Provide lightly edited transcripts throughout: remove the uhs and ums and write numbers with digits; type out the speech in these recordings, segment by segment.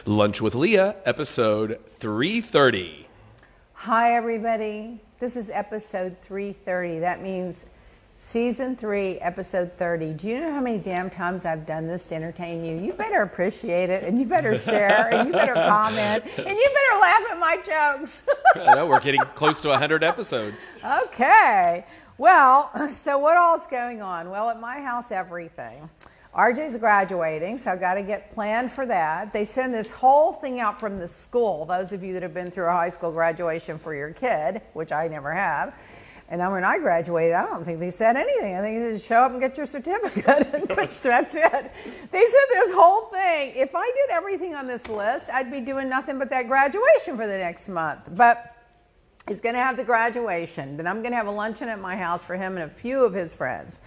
Lunch with Leah, episode 330. Hi, everybody. This is episode 330. That means season 3, episode 30. Do you know how many damn times I've done this to entertain you? You better appreciate it, and you better share, and you better comment, and you better laugh at my jokes. I know, we're getting close to 100 episodes. Okay. Well, so what all's going on? Well, at my house, everything. RJ's graduating, so I've got to get planned for that. They send this whole thing out from the school, those of you that have been through a high school graduation for your kid, which I never have. And then when I graduated, I don't think they said anything. I think you just show up and get your certificate. And that's it. They said this whole thing. If I did everything on this list, I'd be doing nothing but that graduation for the next month. But he's going to have the graduation. Then I'm going to have a luncheon at my house for him and a few of his friends.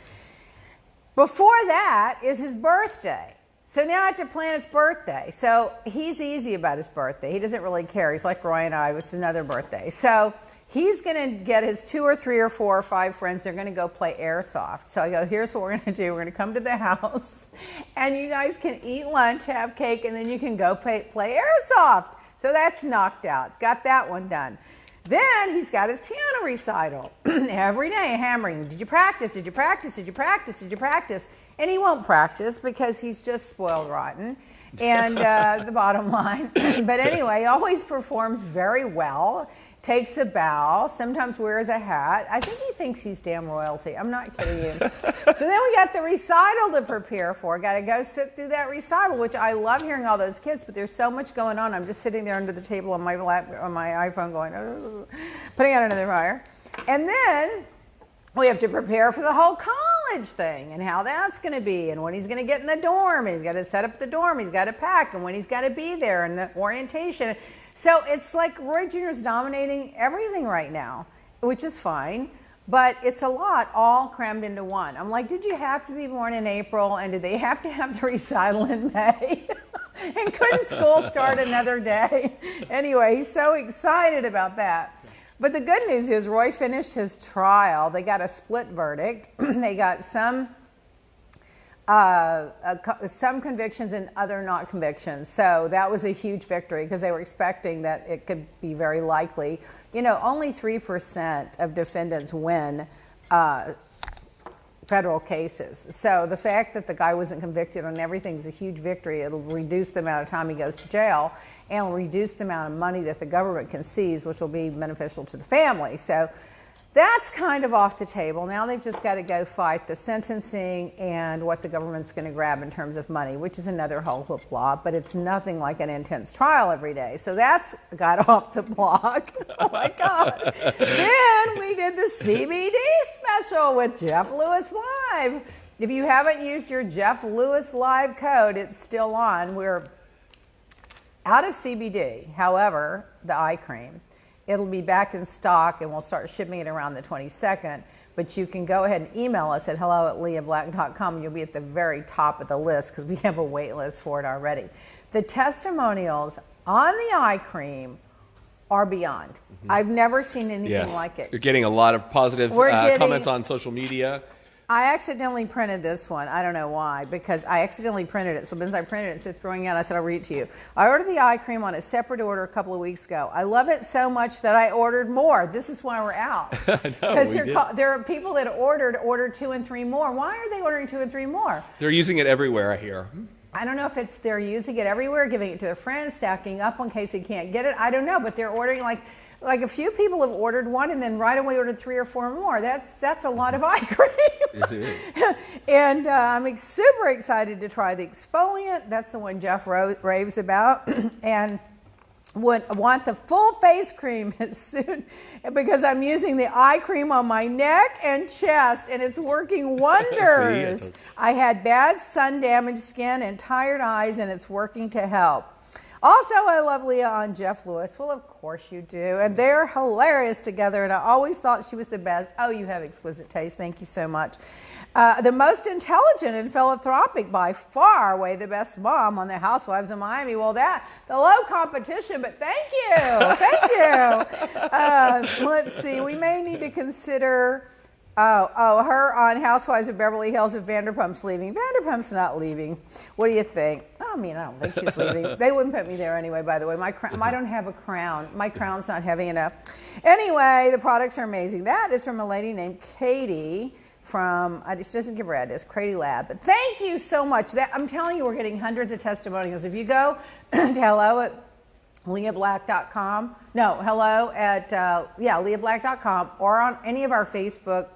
Before that is his birthday. So now I have to plan his birthday. So he's easy about his birthday. He doesn't really care. He's like Roy and I, which is another birthday. So he's going to get his 2 or 3 or 4 or 5 friends. They're going to go play airsoft. So I go, here's what we're going to do. We're going to come to the house, and you guys can eat lunch, have cake, and then you can go play airsoft. So that's knocked out. Got that one done. Then he's got his piano recital. Every day hammering, did you practice? Did you practice? Did you practice? Did you practice? And he won't practice because he's just spoiled rotten. And the bottom line. But anyway, he always performs very well. Takes a bow, sometimes wears a hat. I think he thinks he's damn royalty. I'm not kidding you. So then we got the recital to prepare for. Got to go sit through that recital, which I love hearing all those kids, but there's so much going on. I'm just sitting there under the table on my iPhone going, putting out another fire. And then we have to prepare for the whole college thing and how that's going to be and when he's going to get in the dorm. And he's got to set up the dorm. He's got to pack and when he's got to be there and the orientation. So it's like Roy Jr. is dominating everything right now, which is fine, but it's a lot all crammed into one. I'm like, did you have to be born in April, and did they have to have the recital in May? And couldn't school start another day? Anyway, he's so excited about that. But the good news is Roy finished his trial. They got a split verdict. They got some convictions and other not convictions. So that was a huge victory because they were expecting that it could be very likely. You know, only 3% of defendants win federal cases. So the fact that the guy wasn't convicted on everything is a huge victory. It'll reduce the amount of time he goes to jail and will reduce the amount of money that the government can seize, which will be beneficial to the family. So that's kind of off the table. Now they've just got to go fight the sentencing and what the government's going to grab in terms of money, which is another whole hoopla, but it's nothing like an intense trial every day. So that's got off the block. Oh my God. Then we did the CBD special with Jeff Lewis Live. If you haven't used your Jeff Lewis Live code, it's still on. We're out of CBD. However, the eye cream, it'll be back in stock and we'll start shipping it around the 22nd. But you can go ahead and email us at hello@leahblack.com and you'll be at the very top of the list because we have a wait list for it already. The testimonials on the eye cream are beyond. I've never seen anything like it. You're getting a lot of positive comments on social media. I accidentally printed this one. I don't know why, because I accidentally printed it. So as I printed it, instead of throwing it out, I said, I'll read it to you. I ordered the eye cream on a separate order a couple of weeks ago. I love it so much that I ordered more. This is why we're out. Because there are people that ordered 2 and 3 more. Why are they ordering 2 and 3 more? They're using it everywhere, I hear. I don't know if it's they're using it everywhere, giving it to their friends, stacking up in case they can't get it. I don't know, but they're ordering like a few people have ordered one and then right away ordered 3 or 4 more. That's a lot of eye cream. It is. And I'm super excited to try the exfoliant. That's the one Jeff raves about. And want the full face cream as soon because I'm using the eye cream on my neck and chest and it's working wonders. I had bad sun damaged skin and tired eyes and it's working to help. Also, I love Leah on Jeff Lewis. Well, of course you do. And they're hilarious together. And I always thought she was the best. Oh, you have exquisite taste. Thank you so much. The most intelligent and philanthropic, by far away the best mom on the Housewives of Miami. Well, the low competition, but thank you. Thank you. Let's see. We may need to consider Her on Housewives of Beverly Hills with Vanderpump's leaving. Vanderpump's not leaving. What do you think? I mean, I don't think she's leaving. They wouldn't put me there anyway, by the way. I don't have a crown. My crown's not heavy enough. Anyway, the products are amazing. That is from a lady named Katie from, she doesn't give her address, Crady Lab. But thank you so much. I'm telling you, we're getting hundreds of testimonials. If you go to hello@leahblack.com, leahblack.com, or on any of our Facebook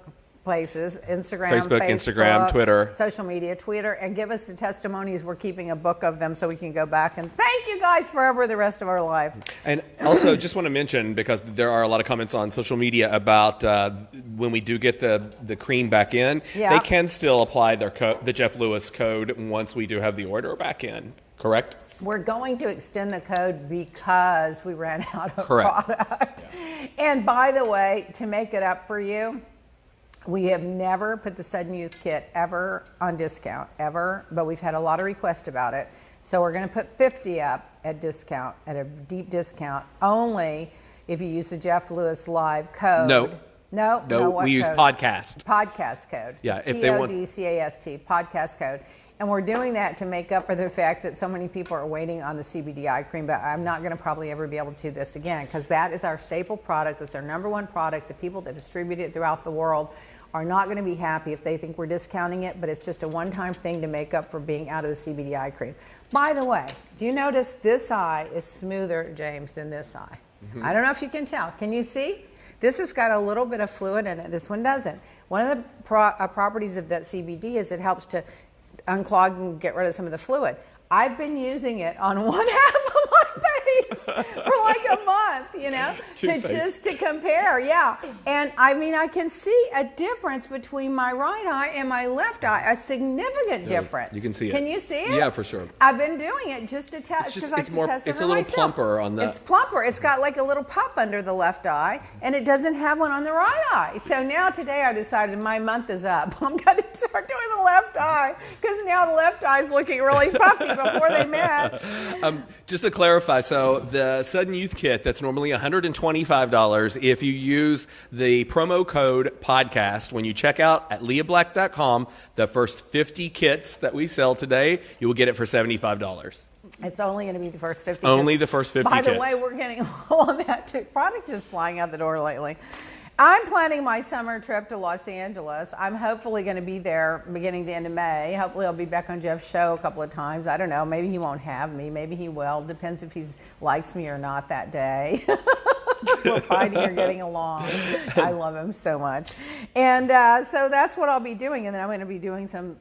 places, Instagram, Twitter, social media, Twitter, and give us the testimonies. We're keeping a book of them so we can go back and thank you guys forever the rest of our life. And also, just want to mention, because there are a lot of comments on social media about when we do get the cream back in, they can still apply the Jeff Lewis code once we do have the order back in, correct? We're going to extend the code because we ran out of product. Yeah. And by the way, to make it up for you, we have never put the Sudden Youth Kit ever on discount, ever, but we've had a lot of requests about it. So we're going to put 50 up at discount, at a deep discount, only if you use the Jeff Lewis Live code. No, we use code? podcast. Podcast code. Yeah, if they want. PODCAST, podcast code. And we're doing that to make up for the fact that so many people are waiting on the CBD eye cream, but I'm not going to probably ever be able to do this again because that is our staple product. That's our number one product. The people that distribute it throughout the world are not going to be happy if they think we're discounting it, but it's just a one-time thing to make up for being out of the CBD eye cream. By the way, do you notice this eye is smoother, James, than this eye? Mm-hmm. I don't know if you can tell. Can you see? This has got a little bit of fluid in it. This one doesn't. One of the properties of that CBD is it helps to unclog and get rid of some of the fluid. I've been using it on one half of my face for like a month, just to compare. Yeah. And I mean, I can see a difference between my right eye and my left eye, a significant difference. You can see it. Can you see it? Yeah, for sure. I've been doing it just to test. It's a little plumper on the. It's plumper. It's got like a little pop under the left eye, and it doesn't have one on the right eye. So now today I decided my month is up. I'm going to start doing the left eye because now the left eye is looking really puffy before they match. Just to clarify, so the Sudden Youth Kit, that's normally $125. If you use the promo code podcast when you check out at leahblack.com, the first 50 kits that we sell today, you will get it for $75. It's only going to be the first 50. Only the first 50 kits. By the way, we're getting low on that too. Product is flying out the door lately. I'm planning my summer trip to Los Angeles. I'm hopefully going to be there beginning to end of May. Hopefully I'll be back on Jeff's show a couple of times. I don't know. Maybe he won't have me. Maybe he will. Depends if he likes me or not that day. We're fighting or getting along. I love him so much. And so that's what I'll be doing. And then I'm going to be doing some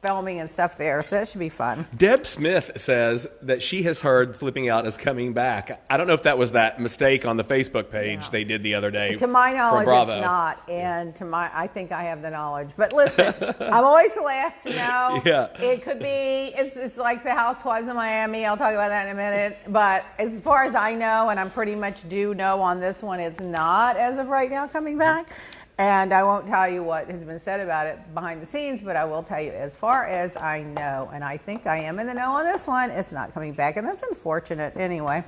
filming and stuff there, so that should be fun. Deb Smith says that she has heard Flipping Out is coming back. I don't know if that was that mistake on the Facebook page they did the other day. To my knowledge, it's not, and I think I have the knowledge. But listen, I'm always the last to know. Yeah. It could be, it's like the Housewives of Miami. I'll talk about that in a minute. But as far as I know, and I'm pretty much do know on this one, it's not, as of right now, coming back. And I won't tell you what has been said about it behind the scenes, but I will tell you as far as I know, and I think I am in the know on this one, it's not coming back, and that's unfortunate anyway.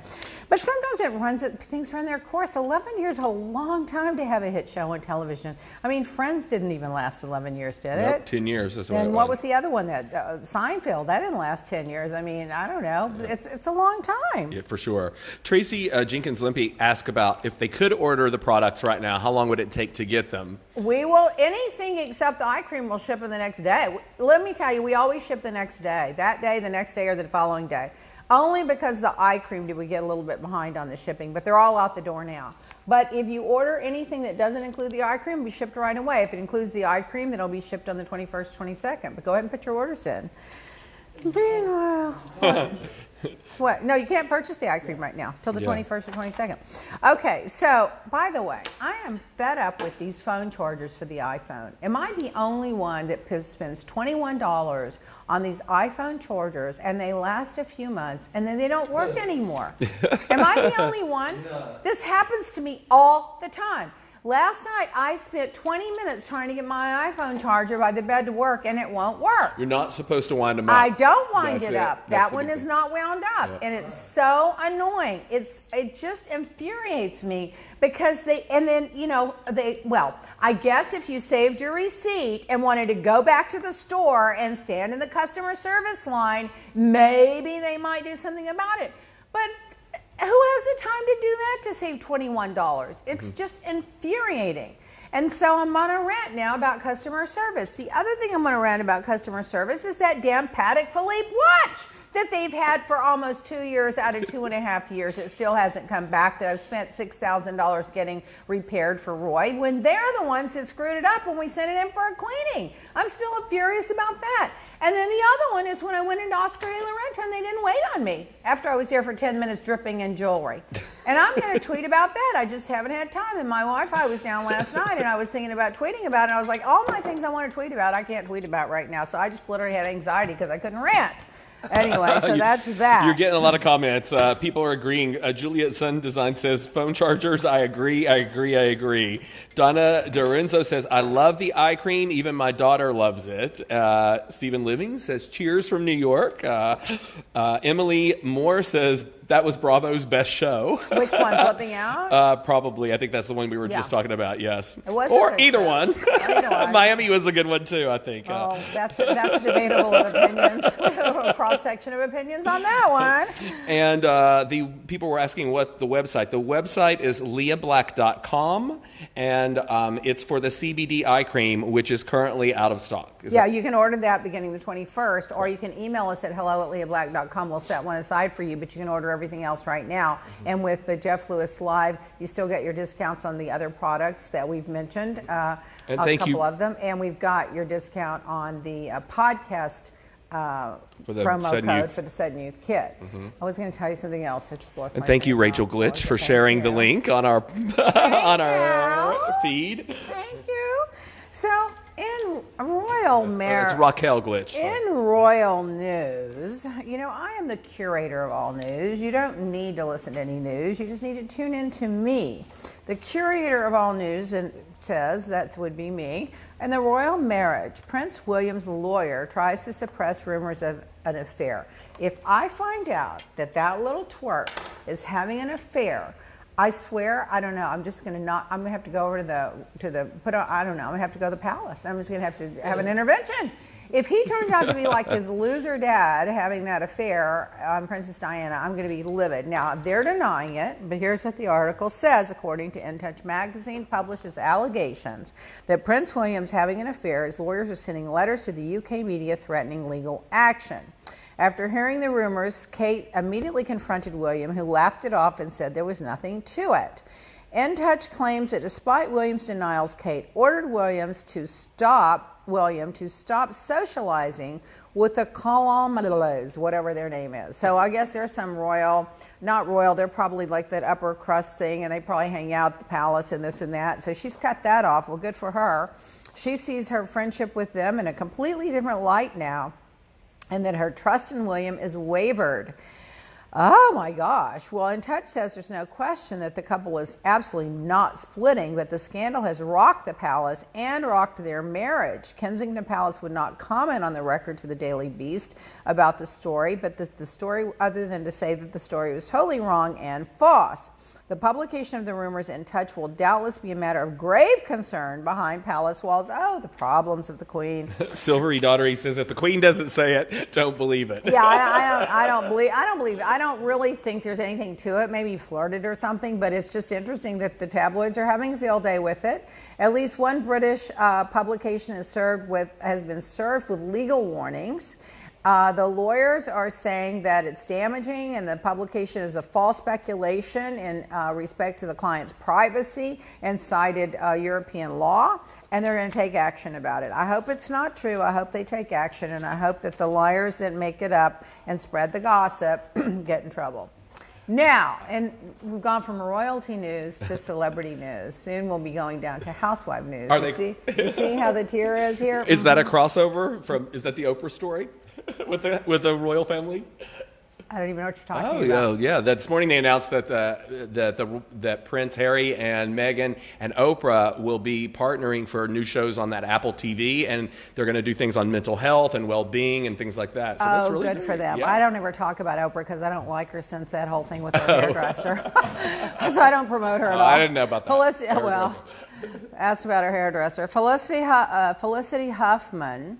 But sometimes things run their course. 11 years is a long time to have a hit show on television. I mean, Friends didn't even last 11 years, did it? Nope, 10 years. And what was the other one? Seinfeld, that didn't last 10 years. I mean, I don't know. Yeah. It's a long time. Yeah, for sure. Tracy Jenkins-Limpy asked about if they could order the products right now, how long would it take to get them? We will, anything except the eye cream will ship in the next day. Let me tell you, we always ship the next day. That day, the next day, or the following day. Only because the eye cream did we get a little bit behind on the shipping, but they're all out the door now. But if you order anything that doesn't include the eye cream, it'll be shipped right away. If it includes the eye cream, then it'll be shipped on the 21st, 22nd. But go ahead and put your orders in. Meanwhile, what? No, you can't purchase the eye cream right now till the 21st or 22nd. Okay, so by the way, I am fed up with these phone chargers for the iPhone. Am I the only one that spends $21 on these iPhone chargers and they last a few months and then they don't work anymore? Am I the only one? No. This happens to me all the time. Last night, I spent 20 minutes trying to get my iPhone charger by the bed to work, and it won't work. You're not supposed to wind them up. I don't wind That's it up. That one is not wound up, and it's so annoying. It just infuriates me because I guess if you saved your receipt and wanted to go back to the store and stand in the customer service line, maybe they might do something about it. But who has the time to do that to save $21? It's just infuriating. And so I'm on a rant now about customer service. The other thing I'm going to rant about customer service is that damn Patek Philippe watch that they've had for almost 2 years out of 2.5 years. It still hasn't come back, that I've spent $6,000 getting repaired for Roy, when they're the ones that screwed it up when we sent it in for a cleaning. I'm still furious about that. And then the other one is when I went into Oscar de la Renta and they didn't wait on me after I was there for 10 minutes dripping in jewelry. And I'm going to tweet about that. I just haven't had time. And my Wi-Fi was down last night and I was thinking about tweeting about it. I was like, all my things I want to tweet about, I can't tweet about right now. So I just literally had anxiety because I couldn't rant. Anyway, so that's that. You're getting a lot of comments. People are agreeing. Juliet Sun Design says, phone chargers, I agree. Donna Dorenzo says, I love the eye cream. Even my daughter loves it. Stephen Living says, cheers from New York. Emily Moore says, that was Bravo's best show. Which one, Flipping Out? Probably. I think that's the one we were just talking about, yes. It was or either one. Either one. Miami was a good one, too, I think. Oh, that's debatable opinions. Cross-section of opinions on that one. And the people were asking what the website. The website is leahblack.com, and it's for the CBD eye cream, which is currently out of stock. You can order that beginning the 21st, or you can email us at hello@leahblack.com. We'll set one aside for you, but you can order everything else right now. And with the Jeff Lewis Live, you still get your discounts on the other products that we've mentioned, a couple of them. And we've got your discount on the podcast for the promo Sudden code Youth. for the Sudden Youth Kit. I was going to tell you something else. I just lost And my thank you, train of Rachel thought. Glitch, for sharing the link on our on our feed. Thank you. So, in royal It's Raquel Glitch. In royal news, I am the curator of all news. You don't need to listen to any news. You just need to tune in to me. The curator of all news says, that would be me, and the royal marriage. Prince William's lawyer tries to suppress rumors of an affair. If I find out that little twerp is having an affair, I swear, I don't know. I'm just going to I'm going to have to go over I don't know. I'm going to have to go to the palace. I'm just going to have to have an intervention. If he turns out to be like his loser dad having that affair on Princess Diana, I'm going to be livid. Now, they're denying it, but here's what the article says. According to In Touch magazine, publishes allegations that Prince William's having an affair. His lawyers are sending letters to the UK media threatening legal action. After hearing the rumors, Kate immediately confronted William, who laughed it off and said there was nothing to it. In Touch claims that despite William's denials, Kate ordered William to stop socializing with the Collage, whatever their name is. So I guess there's some not royal, they're probably like that upper crust thing, and they probably hang out at the palace and this and that. So she's cut that off. Well, good for her. She sees her friendship with them in a completely different light now, and that her trust in William is wavered. Oh my gosh. Well, In Touch says there's no question that the couple is absolutely not splitting, but the scandal has rocked the palace and rocked their marriage. Kensington Palace would not comment on the record to the Daily Beast about the story, but the story, other than to say that the story was totally wrong and false. The publication of the rumors In Touch will doubtless be a matter of grave concern behind palace walls. Oh, the problems of the Queen. Silvery Daughtery says, if the Queen doesn't say it, don't believe it. Yeah, I don't believe it. I don't really think there's anything to it. Maybe he flirted or something, but it's just interesting that the tabloids are having a field day with it. At least one British publication has been served with legal warnings. The lawyers are saying that it's damaging and the publication is a false speculation in respect to the client's privacy and cited European law, and they're going to take action about it. I hope it's not true. I hope they take action, and I hope that the liars that make it up and spread the gossip get in trouble. Now, and we've gone from royalty news to celebrity news. Soon we'll be going down to housewife news. You see how the tier is here? Is that a crossover is that the Oprah story with the royal family? I don't even know what you're talking about. Oh, yeah. This morning they announced that that Prince Harry and Meghan and Oprah will be partnering for new shows on that Apple TV, and they're going to do things on mental health and well-being and things like that. So that's really good for them. Yeah. I don't ever talk about Oprah because I don't like her since that whole thing with her hairdresser. So I don't promote her at all. I didn't know about that. Asked about her hairdresser. Felicity Huffman.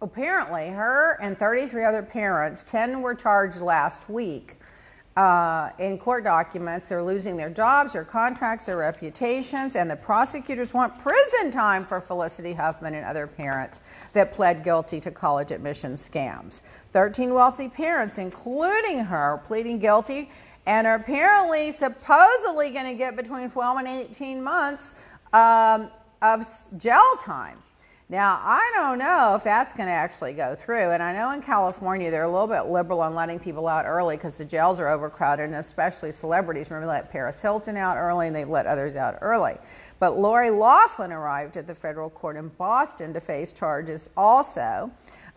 Apparently, her and 33 other parents, 10 were charged last week in court documents. They're losing their jobs, their contracts, their reputations, and the prosecutors want prison time for Felicity Huffman and other parents that pled guilty to college admission scams. 13 wealthy parents, including her, pleading guilty and are apparently supposedly going to get between 12 and 18 months of jail time. Now, I don't know if that's going to actually go through, and I know in California they're a little bit liberal on letting people out early because the jails are overcrowded, and especially celebrities. Remember, they let Paris Hilton out early, and they let others out early. But Lori Loughlin arrived at the federal court in Boston to face charges also.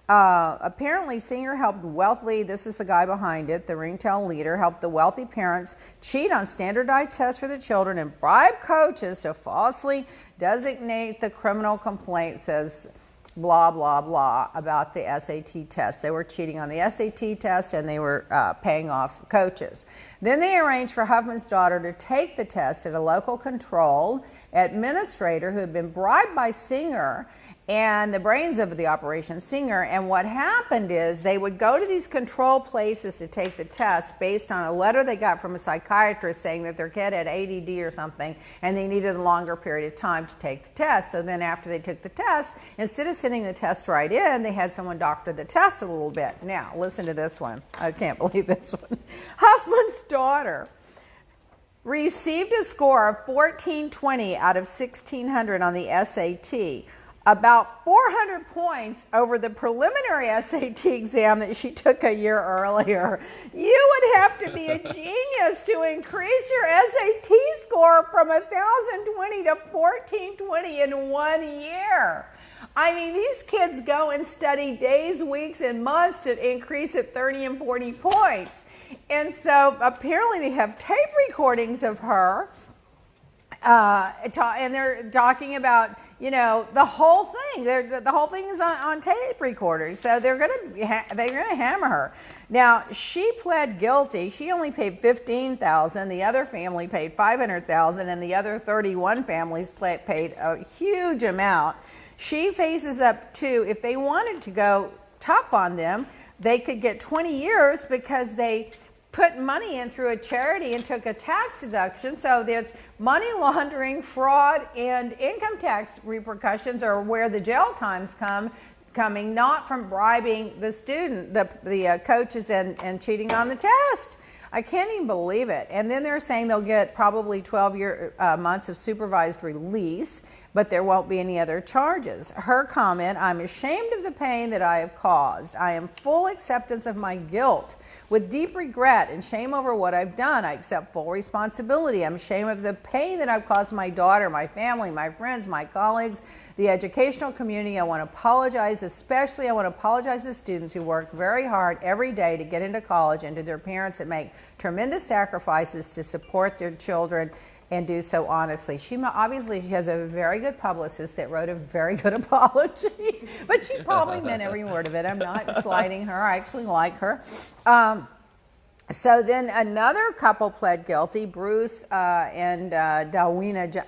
Apparently, Singer helped wealthy, this is the guy behind it, the ringtail leader, helped the wealthy parents cheat on standardized tests for the children and bribe coaches to falsely designate the criminal complaint, says blah, blah, blah, about the SAT test. They were cheating on the SAT test and they were paying off coaches. Then they arranged for Huffman's daughter to take the test at a local control administrator who had been bribed by Singer and the brains of the operation, Singer. And what happened is they would go to these control places to take the test based on a letter they got from a psychiatrist saying that their kid had ADD or something and they needed a longer period of time to take the test. So then after they took the test, instead of sending the test right in, they had someone doctor the test a little bit. Now, listen to this one. I can't believe this one. Huffman's daughter received a score of 1420 out of 1600 on the SAT. About 400 points over the preliminary SAT exam that she took a year earlier. You would have to be a genius to increase your SAT score from 1,020 to 1,420 in 1 year. I mean, these kids go and study days, weeks, and months to increase it 30 and 40 points. And so apparently they have tape recordings of her, and they're talking about, you know, the whole thing. The whole thing is on tape recorders, so they're gonna hammer her. Now, she pled guilty. She only paid $15,000. The other family paid $500,000, and the other 31 families paid a huge amount. She faces up to, if they wanted to go tough on them, they could get 20 years because they put money in through a charity and took a tax deduction. So there's money laundering, fraud, and income tax repercussions are where the jail time's coming, not from bribing the student, the coaches and cheating on the test. I can't even believe it. And then they're saying they'll get probably 12 months of supervised release, but there won't be any other charges. Her comment, "I'm ashamed of the pain that I have caused. I am full acceptance of my guilt. With deep regret and shame over what I've done, I accept full responsibility. I'm ashamed of the pain that I've caused my daughter, my family, my friends, my colleagues, the educational community. I want to apologize, especially I want to apologize to students who work very hard every day to get into college and to their parents that make tremendous sacrifices to support their children and do so honestly." She has a very good publicist that wrote a very good apology, but she probably meant every word of it. I'm not slighting her. I actually like her. So then another couple pled guilty, Bruce and Dawina,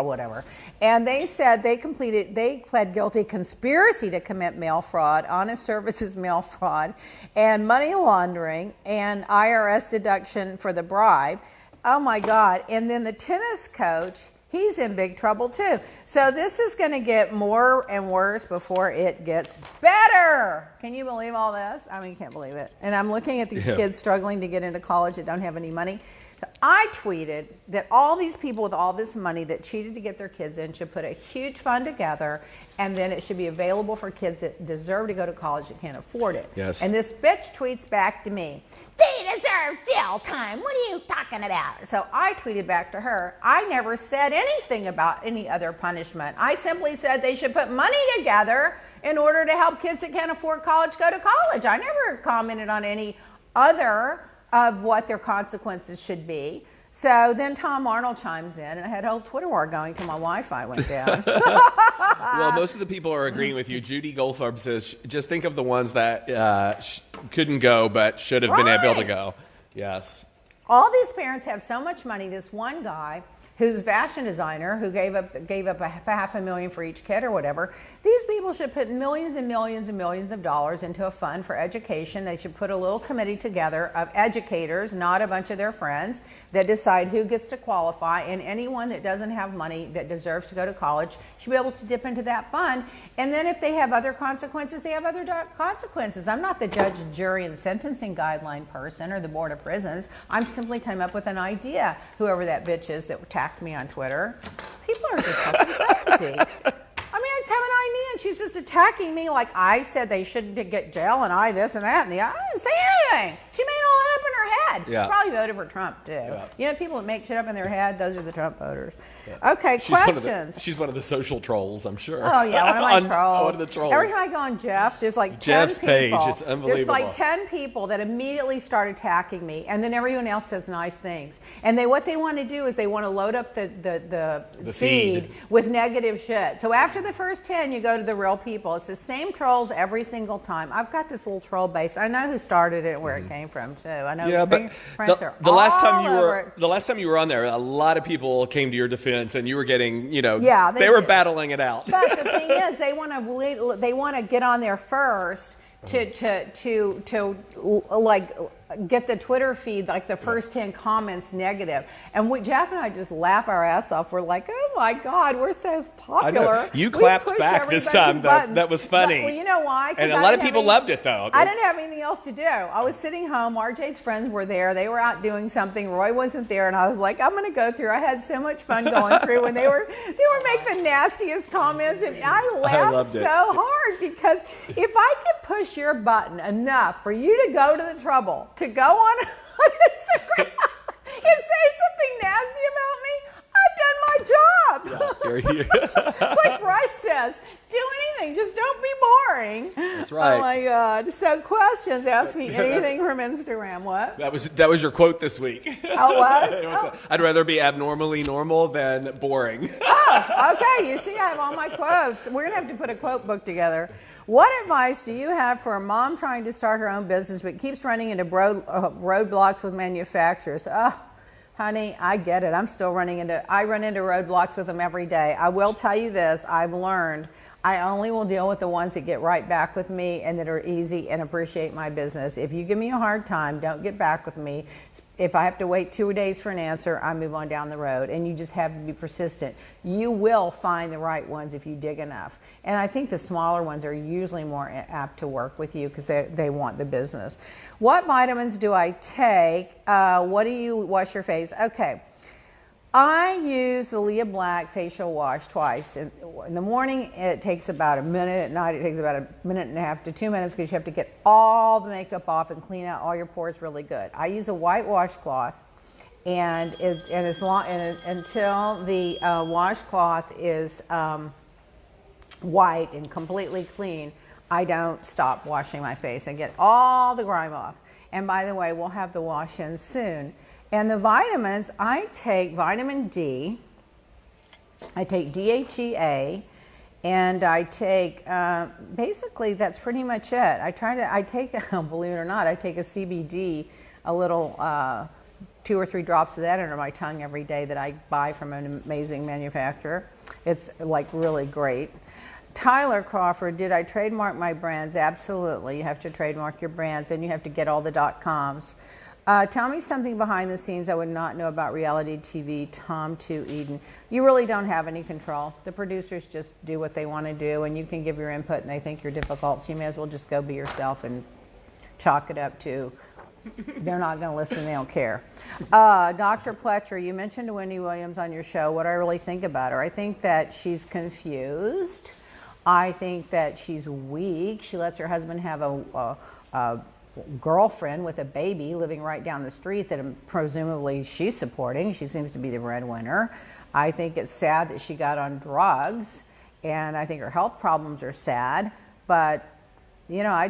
whatever. And they said they pled guilty conspiracy to commit mail fraud, honest services mail fraud, and money laundering, and IRS deduction for the bribe. Oh my God. And then the tennis coach, he's in big trouble too. So this is going to get more and worse before it gets better. Can you believe all this? I mean, can't believe it. And I'm looking at these kids struggling to get into college that don't have any money. So I tweeted that all these people with all this money that cheated to get their kids in should put a huge fund together, and then it should be available for kids that deserve to go to college that can't afford it. Yes. And this bitch tweets back to me, "They deserve jail time. What are you talking about?" So I tweeted back to her, "I never said anything about any other punishment. I simply said they should put money together in order to help kids that can't afford college go to college. I never commented on any other of what their consequences should be. So then Tom Arnold chimes in, and I had a whole Twitter war going till my Wi-Fi went down. Well, most of the people are agreeing with you. Judy Goldfarb says, just think of the ones that couldn't go but should have been able to go. Yes. All these parents have so much money. This one guy who's a fashion designer who gave up a $500,000 for each kid or whatever. These people should put millions and millions and millions of dollars into a fund for education. They should put a little committee together of educators, not a bunch of their friends, that decide who gets to qualify, and anyone that doesn't have money that deserves to go to college should be able to dip into that fund. And then if they have other consequences, they have other consequences. I'm not the judge, jury, and sentencing guideline person or the Board of Prisons. I'm simply coming up with an idea. Whoever that bitch is that attacked me on Twitter, people are just fucking crazy. I mean, I just have an idea, and she's just attacking me like I said they shouldn't get jail, and I this and that, and I didn't say anything. She made all that up in her head. Yeah. She probably voted for Trump, too. Yeah. You know, people that make shit up in their head, those are the Trump voters. Yeah. Okay, questions. She's one of the social trolls, I'm sure. Oh, yeah, one of my trolls. One of the trolls. Every time I go on Jeff, there's like 10 Jeff's people. page, it's unbelievable. There's like 10 people that immediately start attacking me, and then everyone else says nice things. And what they want to do is they want to load up the feed with negative shit. So after the first 10, you go to the real people. It's the same trolls every single time. I've got this little troll base. I know who started it and where it came from, too. I know the last time you were on there, a lot of people came to your defense, and you were getting, they were battling it out. But the thing is, they want to get on there first to like get the Twitter feed, like the first 10 comments negative. And Jeff and I just laugh our ass off. We're like, oh my God, we're so popular. I know. You clapped back this time. That was funny. Well, you know why? And a lot of people loved it, though. I didn't have anything else to do. I was sitting home. RJ's friends were there. They were out doing something. Roy wasn't there. And I was like, I'm going to go through. I had so much fun going through when they were making the nastiest comments. And I laughed so hard because if I could push your button enough for you to go to the trouble to go on Instagram and say something nasty about me, I've done my job. Yeah, It's like Rush says, do anything, just don't be boring. That's right. Oh my God. So questions, ask me anything from Instagram. What? That was your quote this week. Oh, it was? I'd rather be abnormally normal than boring. Oh, okay. You see, I have all my quotes. We're going to have to put a quote book together. What advice do you have for a mom trying to start her own business but keeps running into roadblocks with manufacturers? Honey, I get it. I run into roadblocks with them every day. I will tell you this, I've learned I only will deal with the ones that get right back with me and that are easy and appreciate my business. If you give me a hard time, don't get back with me. If I have to wait 2 days for an answer, I move on down the road. And you just have to be persistent. You will find the right ones if you dig enough. And I think the smaller ones are usually more apt to work with you because they want the business. What vitamins do I take? What do you wash your face? Okay. I use the Leah Black facial wash twice. In the morning, it takes about a minute. At night, it takes about a minute and a half to 2 minutes because you have to get all the makeup off and clean out all your pores really good. I use a white washcloth, and until the washcloth is white and completely clean, I don't stop washing my face and get all the grime off. And by the way, we'll have the wash-in soon. And the vitamins, I take vitamin D, I take DHEA, and I take, basically that's pretty much it. I take, believe it or not, I take a CBD, a little 2 or 3 drops of that under my tongue every day that I buy from an amazing manufacturer. It's like really great. Tyler Crawford, did I trademark my brands? Absolutely. You have to trademark your brands and you have to get all the .coms. Tell me something behind the scenes I would not know about reality TV, Tom to Eden. You really don't have any control. The producers just do what they want to do, and you can give your input, and they think you're difficult, so you may as well just go be yourself and chalk it up to they're not going to listen, they don't care. Dr. Pletcher, you mentioned Wendy Williams on your show. What do I really think about her? I think that she's confused. I think that she's weak. She lets her husband have a girlfriend with a baby living right down the street that presumably she's supporting. She seems to be the breadwinner. I think it's sad that she got on drugs, and I think her health problems are sad. But, you know, I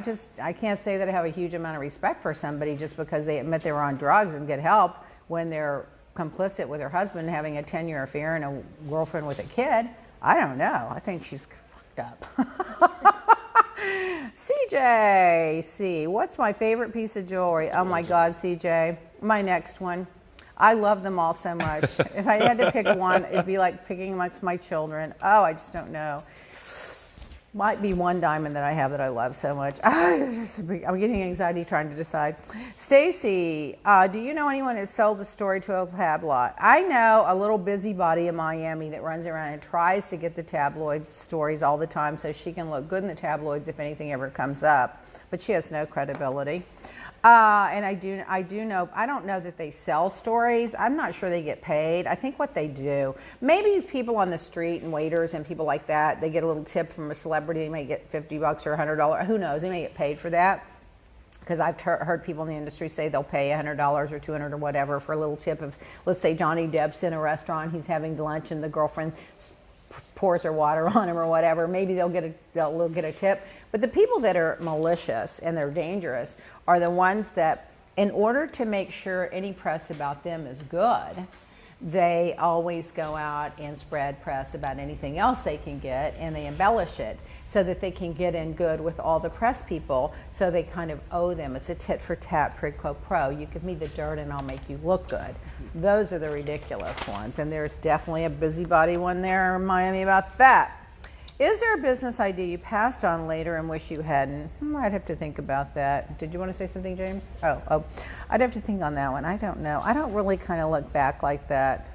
can't say that I have a huge amount of respect for somebody just because they admit they were on drugs and get help when they're complicit with her husband having a 10-year affair and a girlfriend with a kid. I don't know. I think she's fucked up. CJ, what's my favorite piece of jewelry? Oh my God, CJ, my next one. I love them all so much. If I had to pick one, it'd be like picking amongst my children. Oh, I just don't know. Might be one diamond that I have that I love so much. I'm getting anxiety trying to decide. Stacy, do you know anyone that sold a story to a tabloid? I know a little busybody in Miami that runs around and tries to get the tabloid stories all the time so she can look good in the tabloids if anything ever comes up. But she has no credibility. And I do know, I don't know that they sell stories. I'm not sure they get paid. I think what they do, maybe people on the street and waiters and people like that, they get a little tip from a celebrity. They may get $50 or $100. Who knows? They may get paid for that. Because I've heard people in the industry say they'll pay $100 or $200 or whatever for a little tip of, let's say Johnny Depp's in a restaurant, he's having lunch and the girlfriend pours her water on him or whatever. Maybe they'll get a tip. But the people that are malicious and they're dangerous are the ones that, in order to make sure any press about them is good, they always go out and spread press about anything else they can get, and they embellish it so that they can get in good with all the press people, so they kind of owe them. It's a tit for tat, quid pro quo. You give me the dirt and I'll make you look good. Those are the ridiculous ones, and there's definitely a busybody one there in Miami about that. Is there a business idea you passed on later and wish you hadn't? I'd have to think about that. Did you want to say something, James? Oh, I'd have to think on that one. I don't know. I don't really kind of look back like that.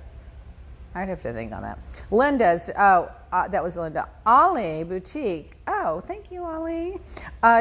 I'd have to think on that. Linda's, that was Linda. Ali Boutique. Oh, thank you, Ali.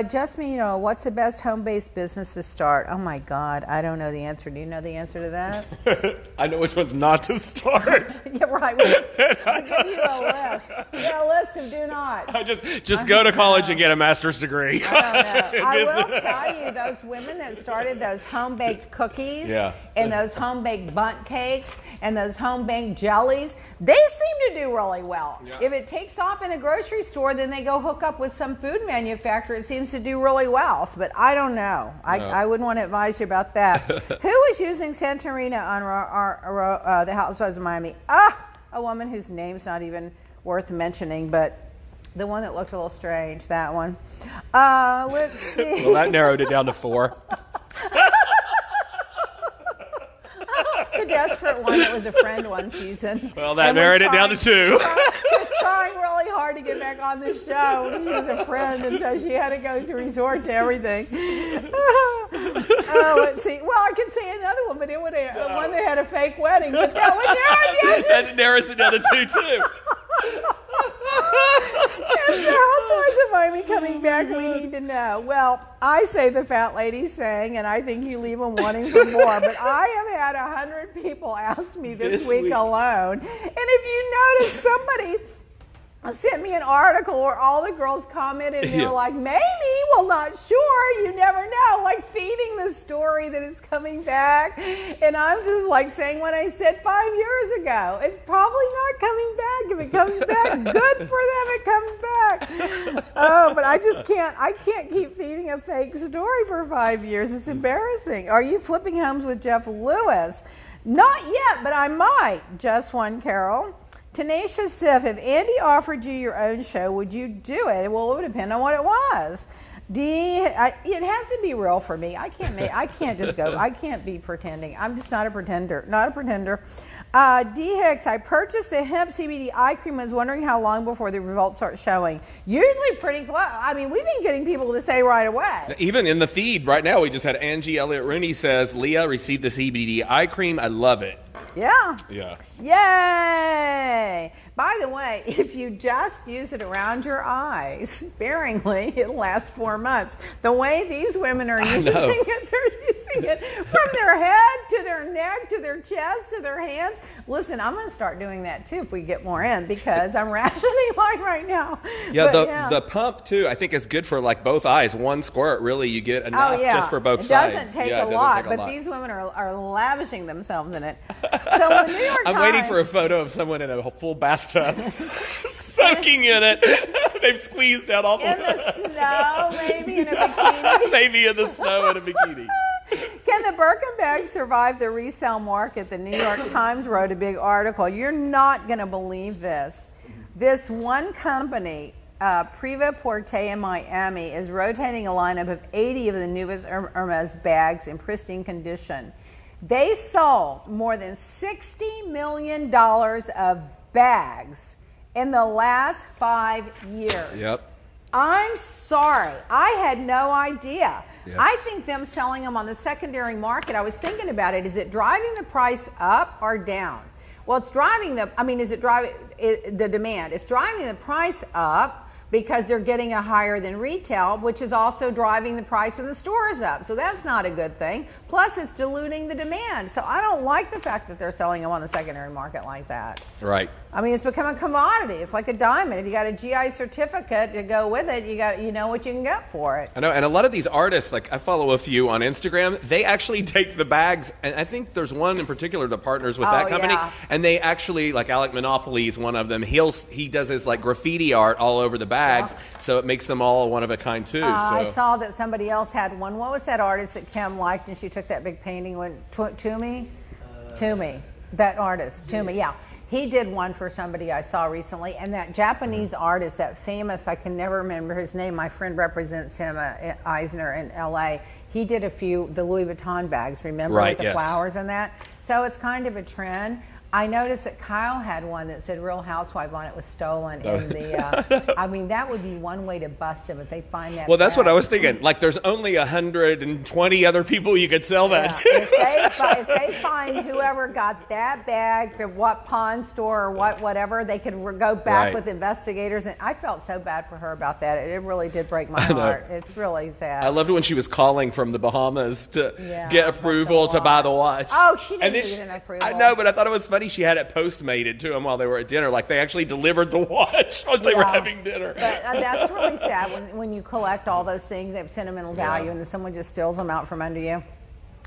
Just me, what's the best home-based business to start? Oh my God, I don't know the answer. Do you know the answer to that? I know which one's not to start. Yeah, right. We'll give you a list. You got a list of do not. Just go to college and get a master's degree. I don't know. I will tell you, those women that started those home-baked cookies and those home-baked bundt cakes and those home-baked jellies, they seem to do really well. Yeah. If it takes off in a grocery store, then they go hook up with some food manufacturer. It seems to do really well. But I don't know. I wouldn't want to advise you about that. Who was using Santorina on the Housewives of Miami? A woman whose name's not even worth mentioning, but the one that looked a little strange, that one. Let's see. Well, that narrowed it down to 4. The desperate one that was a friend one season. Well, that narrowed it down to 2. She was trying really hard to get back on the show. She was a friend, and so she had to go to resort to everything. Let's see. Well, I could say another one, but it would have one that had a fake wedding. But that would that narrows it down to 2 too. Is the Housewives of Miami coming back? We need to know. Well, I say the fat lady sang, and I think you leave them wanting for more. But I have had 100 people ask me this week alone. And if you notice, somebody sent me an article where all the girls commented and they were like, maybe, well, not sure, you never know, like feeding the story that it's coming back. And I'm just like saying what I said 5 years ago. It's probably not coming back. If it comes back, good for them, it comes back. Oh, but I can't keep feeding a fake story for 5 years. It's embarrassing. Are you flipping homes with Jeff Lewis? Not yet, but I might. Just one, Carol. Tenacious Sif, if Andy offered you your own show, would you do it? Well, it would depend on what it was. It has to be real for me. I can't just go. I can't be pretending. I'm just not a pretender. D. Hicks, I purchased the hemp CBD eye cream. I was wondering how long before the results start showing. Usually pretty close. I mean, we've been getting people to say right away. Even in the feed right now, we just had Angie Elliott Rooney says, Leah received the CBD eye cream. I love it. Yeah. Yeah. Yay! By the way, if you just use it around your eyes sparingly, it'll last 4 months. The way these women are using it, they're using it from their head to their neck to their chest to their hands. Listen, I'm going to start doing that too if we get more in, because I'm rationing mine right now. Yeah, the pump too, I think is good for like both eyes. One squirt, really, you get enough just for both sides. It doesn't take a lot, but these women are lavishing themselves in it. So the New York Times, I'm waiting for a photo of someone in a full bathroom bathtub, soaking in it. They've squeezed out all In the snow, maybe in a bikini. maybe in the snow in a bikini. Can the Birkin bag survive the resale market? The New York Times wrote a big article. You're not going to believe this. This one company, Priva Porte in Miami, is rotating a lineup of 80 of the newest Hermes bags in pristine condition. They sold more than $60 million of bags in the last 5 years. Yep. I'm sorry. I had no idea. Yes. I think them selling them on the secondary market, I was thinking about it. Is it driving the price up or down? Well, it's driving is it driving the demand? It's driving the price up because they're getting a higher than retail, which is also driving the price in the stores up. So that's not a good thing. Plus, it's diluting the demand. So I don't like the fact that they're selling them on the secondary market like that. Right. I mean, it's become a commodity. It's like a diamond. If you got a GI certificate to go with it, you know what you can get for it. I know, and a lot of these artists, like I follow a few on Instagram, they actually take the bags, and I think there's one in particular that partners with that company, yeah. and they actually, like Alec Monopoly is one of them, he does his like graffiti art all over the bags, so it makes them all one of a kind too. I saw that somebody else had one. What was that artist that Kim liked, and she took that big painting, Toomey, that artist, Toomey, yeah. He did one for somebody I saw recently, and that Japanese artist, that famous, I can never remember his name, my friend represents him, Eisner in LA. He did a few, the Louis Vuitton bags, remember, right, with the flowers and that? So it's kind of a trend. I noticed that Kyle had one that said Real Housewife on it, was stolen in the, I mean, that would be one way to bust him if they find that. Well, that's bag. what I was thinking. Like, there's only 120 other people you could sell that to. If they find whoever got that bag from what pawn store or whatever, they could go back with investigators. And I felt so bad for her about that. It really did break my heart. It's really sad. I loved when she was calling from the Bahamas to get approval to buy the watch. Oh, she didn't get an approval. I know, but I thought it was funny. She had it postmated to them while they were at dinner. Like, they actually delivered the watch while they were having dinner. But that's really sad when you collect all those things that have sentimental value and then someone just steals them out from under you.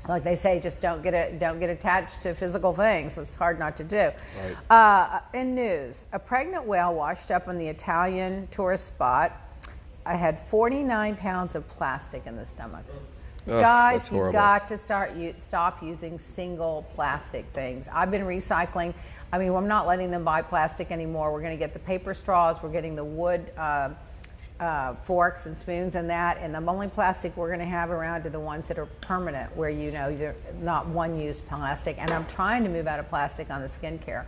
Like they say, just don't get attached to physical things. It's hard not to do. Right. In news, a pregnant whale washed up on the Italian tourist spot. I had 49 pounds of plastic in the stomach. Guys, you've got to stop using single plastic things. I've been recycling. I mean, I'm not letting them buy plastic anymore. We're going to get the paper straws. We're getting the wood forks and spoons and that. And the only plastic we're going to have around are the ones that are permanent, where they're not one-use plastic. And I'm trying to move out of plastic on the skincare.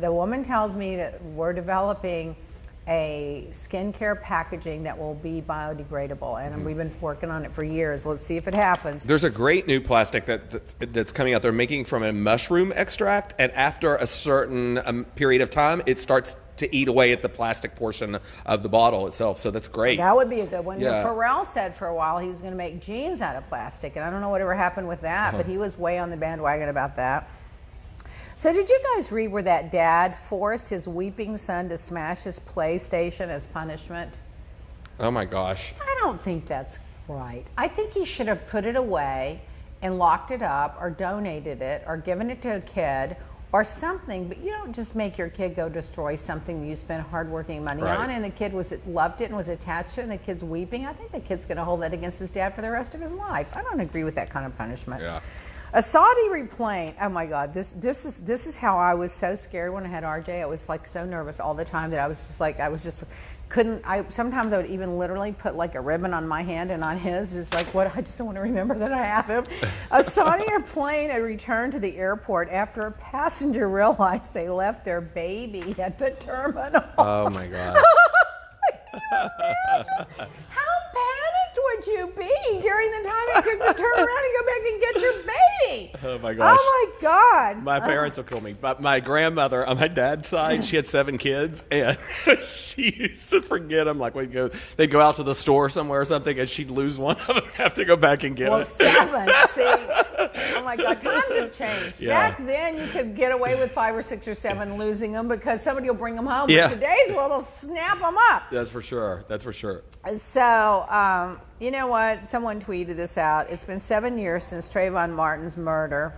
The woman tells me that we're developing a skincare packaging that will be biodegradable, and we've been working on it for years. Let's see if it happens. There's a great new plastic that's coming out. They're making from a mushroom extract, and after a certain period of time, it starts to eat away at the plastic portion of the bottle itself. So that's great. That would be a good one. Yeah. Pharrell said for a while he was going to make jeans out of plastic, and I don't know whatever happened with that, but he was way on the bandwagon about that. So did you guys read where that dad forced his weeping son to smash his PlayStation as punishment? Oh my gosh. I don't think that's right. I think he should have put it away and locked it up, or donated it, or given it to a kid or something. But you don't just make your kid go destroy something you spent hardworking money on, and the kid loved it and was attached to it, and the kid's weeping. I think the kid's going to hold that against his dad for the rest of his life. I don't agree with that kind of punishment. Yeah. A Saudi plane. Oh my God! This is how I was so scared when I had RJ. I was like so nervous all the time that I couldn't. Sometimes I would even literally put like a ribbon on my hand and on his. It's like, what? I just don't want to remember that I have him. A Saudi plane had returned to the airport after a passenger realized they left their baby at the terminal. Oh my God! How panicked would you be during the time it took to turn around and go back and get your baby? Oh my gosh. Oh my God. My parents will kill me. But my grandmother on my dad's side, she had 7 kids, and she used to forget them. Like they'd go out to the store somewhere or something, and she'd lose one of them and have to go back and get it. Well, 7. See? Oh my God, times have changed. Yeah. Back then, you could get away with 5 or 6 or 7 losing them because somebody will bring them home. Yeah. But today's world will snap them up. That's for sure. That's for sure. So, you know what? Someone tweeted this out. It's been 7 years since Trayvon Martin's murder.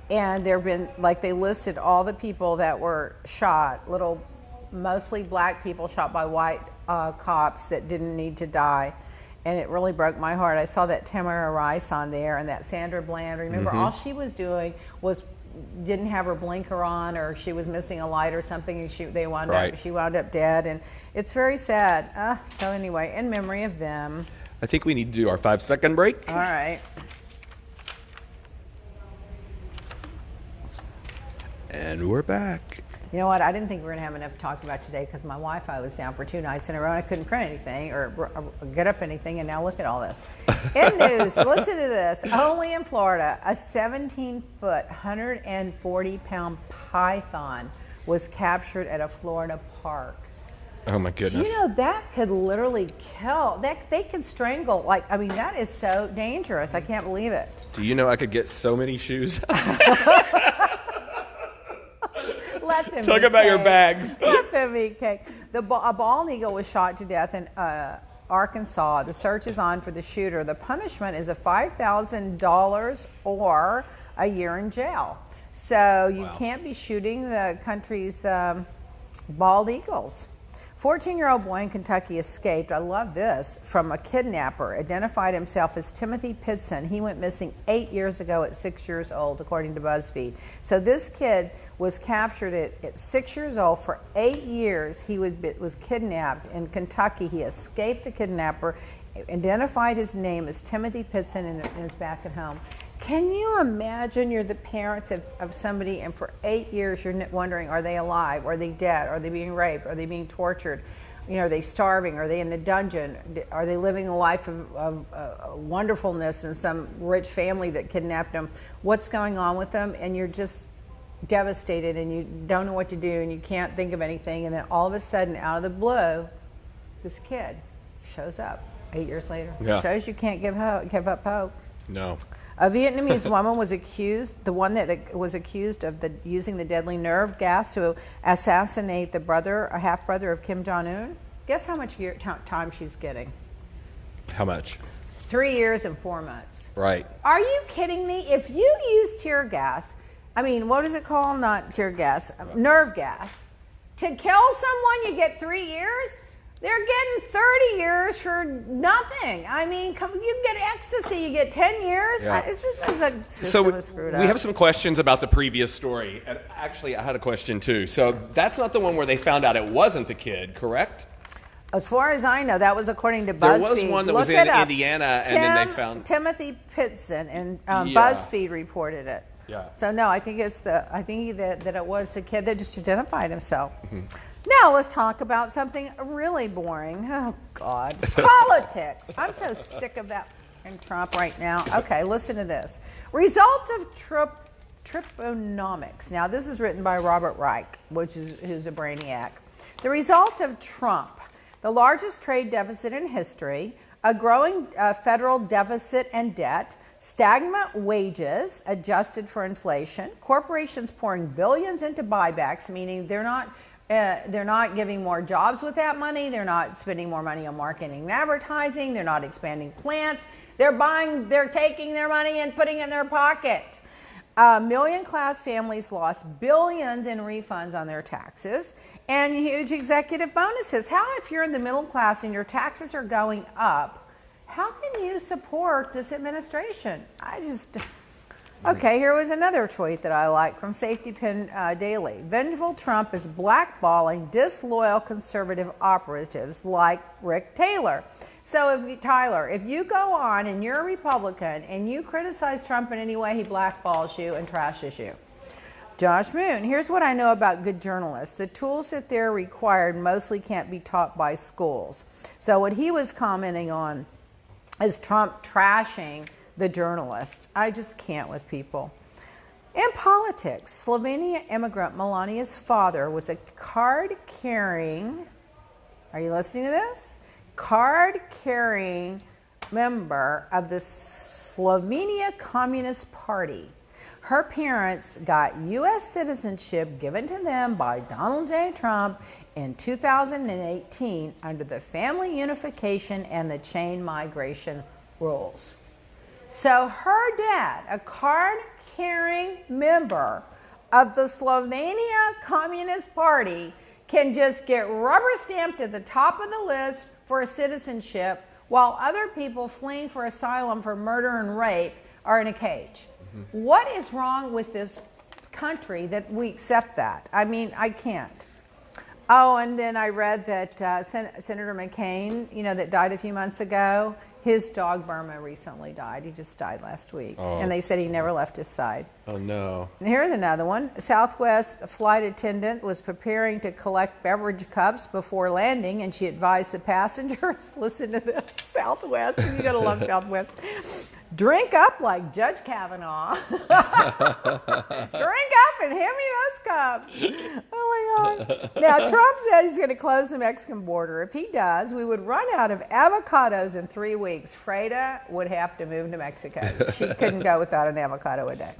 And there have been, like, they listed all the people that were shot, mostly black people shot by white cops that didn't need to die. And it really broke my heart. I saw that Tamara Rice on there and that Sandra Bland. Remember, all she was doing was didn't have her blinker on, or she was missing a light or something, and she wound up dead. And it's very sad. So anyway, in memory of them. I think we need to do our 5-second break. All right. And we're back. You know what? I didn't think we were going to have enough to talk about today because my Wi-Fi was down for 2 nights in a row and I couldn't print anything or get up anything, and now look at all this. In news, listen to this. Only in Florida, a 17-foot, 140-pound python was captured at a Florida park. Oh my goodness. You know, that could literally kill. They could strangle. That is so dangerous. I can't believe it. Do you know I could get so many shoes? Let them Talk eat about cake. your bags. Let them eat cake. A bald eagle was shot to death in Arkansas. The search is on for the shooter. The punishment is a $5,000 or a year in jail. So you can't be shooting the country's bald eagles. 14-year-old boy in Kentucky escaped, I love this, from a kidnapper, identified himself as Timothy Pitson. He went missing 8 years ago at 6 years old, according to BuzzFeed. So this kid was captured at 6 years old. For 8 years. He was kidnapped in Kentucky. He escaped the kidnapper, identified his name as Timothy Pitson, and is back at home. Can you imagine you're the parents of somebody, and for 8 years you're wondering, are they alive? Are they dead? Are they being raped? Are they being tortured? Are they starving? Are they in a dungeon? Are they living a life of wonderfulness in some rich family that kidnapped them? What's going on with them? And you're just devastated and you don't know what to do and you can't think of anything. And then all of a sudden, out of the blue, this kid shows up 8 years later. Yeah. Shows you can't give up hope. No. A Vietnamese woman was accused, the one that was accused of using the deadly nerve gas to assassinate a half-brother of Kim Jong-un. Guess how much time she's getting? How much? 3 years and 4 months. Right. Are you kidding me? If you use tear gas, what is it called? Not tear gas, nerve gas. To kill someone, you get 3 years? They're getting 30 years for nothing. You get ecstasy, you get 10 years. Yeah. This is a system is screwed up. We have some questions about the previous story. And actually, I had a question too. So that's not the one where they found out it wasn't the kid, correct? As far as I know, that was according to BuzzFeed. There was one that was in Indiana, and then they found Timothy Pitson, and BuzzFeed reported it. Yeah. So no, I think that it was the kid that just identified himself. Mm-hmm. Now let's talk about something really boring. Oh God, politics. I'm so sick of that in Trump right now. Okay, listen to this. Result of Triponomics. Now this is written by Robert Reich, who's a brainiac. The result of Trump: the largest trade deficit in history, a growing federal deficit and debt, stagnant wages adjusted for inflation, corporations pouring billions into buybacks, meaning they're not giving more jobs with that money. They're not spending more money on marketing and advertising. They're not expanding plants. They're taking their money and putting it in their pocket. Million-class families lost billions in refunds on their taxes and huge executive bonuses. How, if you're in the middle class and your taxes are going up, how can you support this administration? Okay, here was another tweet that I like from Safety Pin Daily. Vengeful Trump is blackballing disloyal conservative operatives like Rick Taylor. So, if you go on and you're a Republican and you criticize Trump in any way, he blackballs you and trashes you. Josh Moon, here's what I know about good journalists. The tools that they're required mostly can't be taught by schools. So what he was commenting on is Trump trashing the journalist. I just can't with people. In politics, Slovenia immigrant Melania's father was a card-carrying, are you listening to this? Card-carrying member of the Slovenia Communist Party. Her parents got U.S. citizenship given to them by Donald J. Trump in 2018 under the Family Unification and the Chain Migration rules. So her dad, a card-carrying member of the Slovenia Communist Party, can just get rubber stamped at the top of the list for citizenship, while other people fleeing for asylum for murder and rape are in a cage. What is wrong with this country that we accept that? I mean, I can't. Oh, and then I read that Senator McCain, that died a few months ago, his dog Burma recently died. He just died last week. Oh. And they said he never left his side. Oh, no. And here's another one. A Southwest flight attendant was preparing to collect beverage cups before landing, and she advised the passengers, listen to this, Southwest, you gotta love Southwest, drink up like Judge Kavanaugh. Drink up and hand me those cups. Oh my God. Now, Trump said he's going to close the Mexican border. If he does, we would run out of avocados in 3 weeks. Freda would have to move to Mexico. She couldn't go without an avocado a day.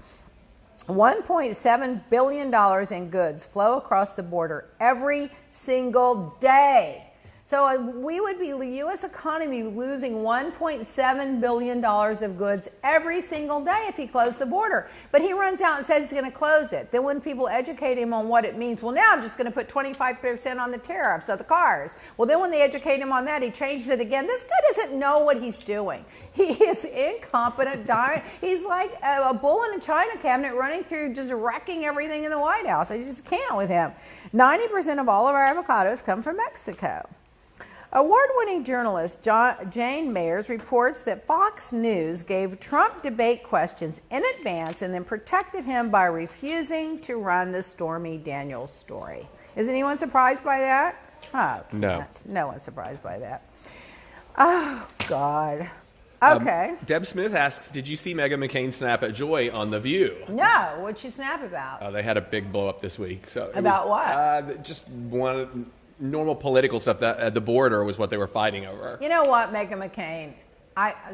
$1.7 billion in goods flow across the border every single day. So we would be, the U.S. economy, losing $1.7 billion of goods every single day if he closed the border. But he runs out and says he's going to close it. Then when people educate him on what it means, well, now I'm just going to put 25% on the tariffs of the cars. Well, then when they educate him on that, he changes it again. This guy doesn't know what he's doing. He is incompetent. He's like a bull in a china cabinet running through, just wrecking everything in the White House. I just can't with him. 90% of all of our avocados come from Mexico. Award-winning journalist Jane Mayers reports that Fox News gave Trump debate questions in advance and then protected him by refusing to run the Stormy Daniels story. Is anyone surprised by that? Oh, no. No one's surprised by that. Oh, God. Okay. Deb Smith asks, did you see Meghan McCain snap at Joy on The View? No. What'd she snap about? They had a big blow-up this week. So about what? Just one normal political stuff. That the border was what they were fighting over. You know what, Meghan McCain?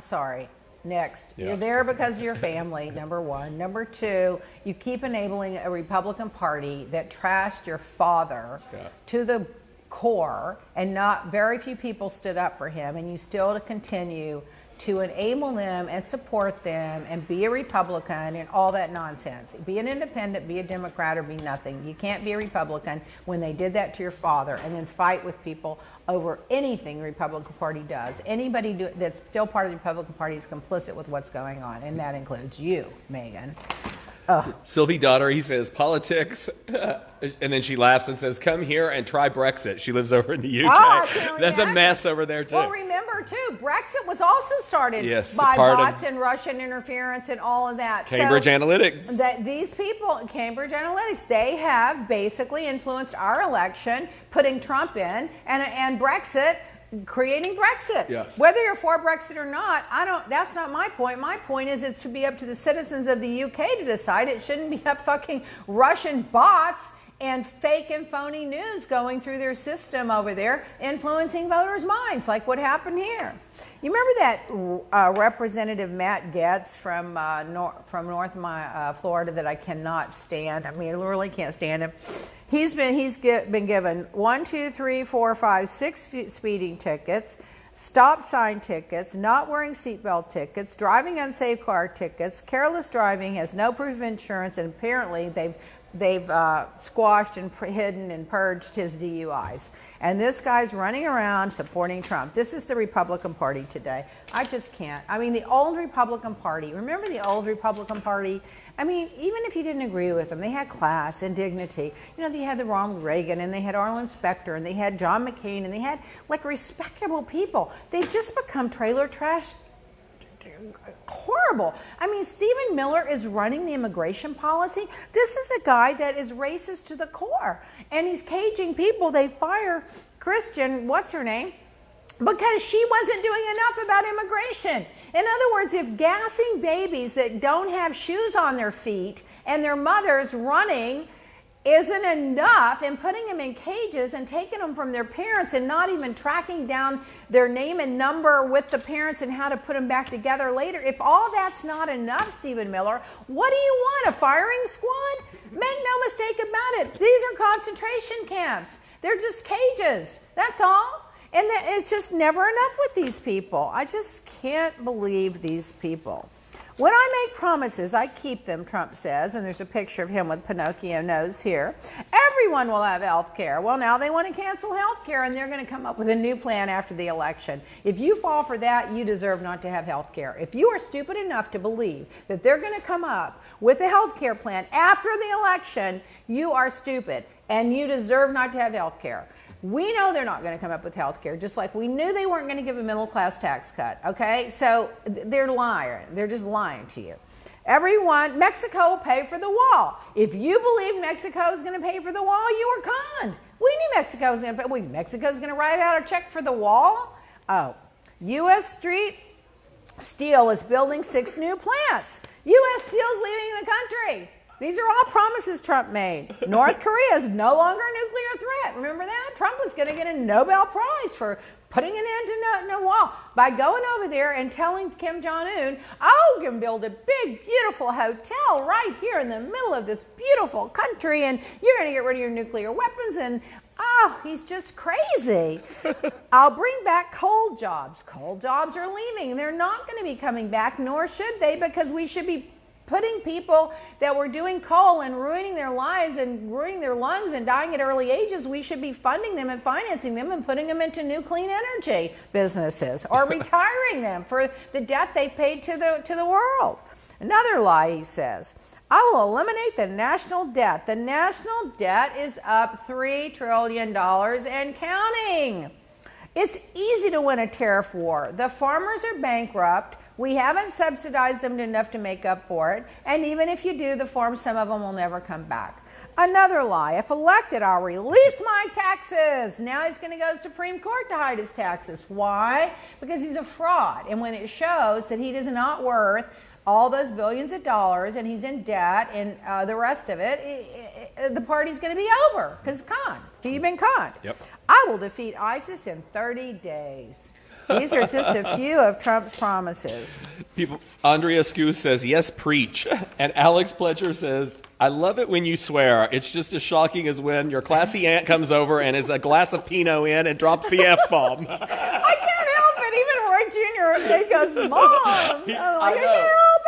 Sorry. Next. Yeah. You're there because of your family, number one. Number two, you keep enabling a Republican Party that trashed your father to the core, and not very few people stood up for him, and you still continue to enable them and support them and be a Republican and all that nonsense. Be an independent, be a Democrat, or be nothing. You can't be a Republican when they did that to your father and then fight with people over anything the Republican Party does. Anybody that's still part of the Republican Party is complicit with what's going on, and that includes you, Megan. Sylvie Daughter, he says, politics, and then she laughs and says, come here and try Brexit. She lives over in the UK. That's a mess over there, too. Well, remember, too, Brexit was also started by bots and Russian interference and all of that. Cambridge Analytics. These people, Cambridge Analytics, they have basically influenced our election, putting Trump in, and Brexit, creating Brexit. Yes. Whether you're for Brexit or not, that's not my point. My point is it should be up to the citizens of the UK to decide. It shouldn't be up fucking Russian bots and fake and phony news going through their system over there, influencing voters' minds, like what happened here. You remember that Representative Matt Gaetz from North Florida that I cannot stand? I mean, I really can't stand him. He's been given 1, 2, 3, 4, 5, 6 speeding tickets, stop sign tickets, not wearing seatbelt tickets, driving unsafe car tickets, careless driving, has no proof of insurance, and apparently they've squashed and hidden and purged his DUIs. And this guy's running around supporting Trump. This is the Republican Party today. I just can't. I mean, the old Republican Party, remember the old Republican Party? I mean, even if you didn't agree with them, they had class and dignity. You know, they had the Ronald Reagan, and they had Arlen Specter, and they had John McCain, and they had, like, respectable people. They've just become trailer trash. Horrible. I mean, Stephen Miller is running the immigration policy. This is a guy that is racist to the core, and he's caging people. They fire Christian, what's her name? Because she wasn't doing enough about immigration. In other words, if gassing babies that don't have shoes on their feet and their mothers running isn't enough, and putting them in cages and taking them from their parents and not even tracking down their name and number with the parents and how to put them back together later, if all that's not enough, Stephen Miller, what do you want, a firing squad? Make no mistake about it. These are concentration camps. They're just cages. That's all. And it's just never enough with these people. I just can't believe these people. When I make promises, I keep them, Trump says, and there's a picture of him with Pinocchio nose here. Everyone will have health care. Well, now they want to cancel health care, and they're going to come up with a new plan after the election. If you fall for that, you deserve not to have health care. If you are stupid enough to believe that they're going to come up with a health care plan after the election, you are stupid, and you deserve not to have health care. We know they're not going to come up with health care, just like we knew they weren't going to give a middle class tax cut, okay? So they're lying. They're just lying to you. Everyone, Mexico will pay for the wall. If you believe Mexico is going to pay for the wall, you are conned. We knew Mexico was going to pay. Mexico's going to write out a check for the wall? Oh, U.S. Steel is building 6 new plants. U.S. Steel is leaving the country. These are all promises Trump made. North Korea is no longer a nuclear threat. Remember that? Trump was going to get a Nobel Prize for putting an end to no wall by going over there and telling Kim Jong-un, oh, you can build a big, beautiful hotel right here in the middle of this beautiful country, and you're going to get rid of your nuclear weapons. And oh, he's just crazy. I'll bring back coal jobs. Coal jobs are leaving. They're not going to be coming back, nor should they, because we should be putting people that were doing coal and ruining their lives and ruining their lungs and dying at early ages, we should be funding them and financing them and putting them into new clean energy businesses or retiring them for the debt they paid to the world. Another lie, he says, I will eliminate the national debt. The national debt is up $3 trillion and counting. It's easy to win a tariff war. The farmers are bankrupt. We haven't subsidized them enough to make up for it. And even if you do, the farms, some of them will never come back. Another lie. If elected, I'll release my taxes. Now he's going to go to the Supreme Court to hide his taxes. Why? Because he's a fraud. And when it shows that he is not worth all those billions of dollars and he's in debt and the rest of it, the party's going to be over because conned. He's been conned. Yep. I will defeat ISIS in 30 days. These are just a few of Trump's promises. Andrea Scu says, yes, preach. And Alex Pledger says, I love it when you swear. It's just as shocking as when your classy aunt comes over and is a glass of Pinot in and drops the F-bomb. I can't help it. Even Roy Jr. He goes, Mom. I'm like, I can't help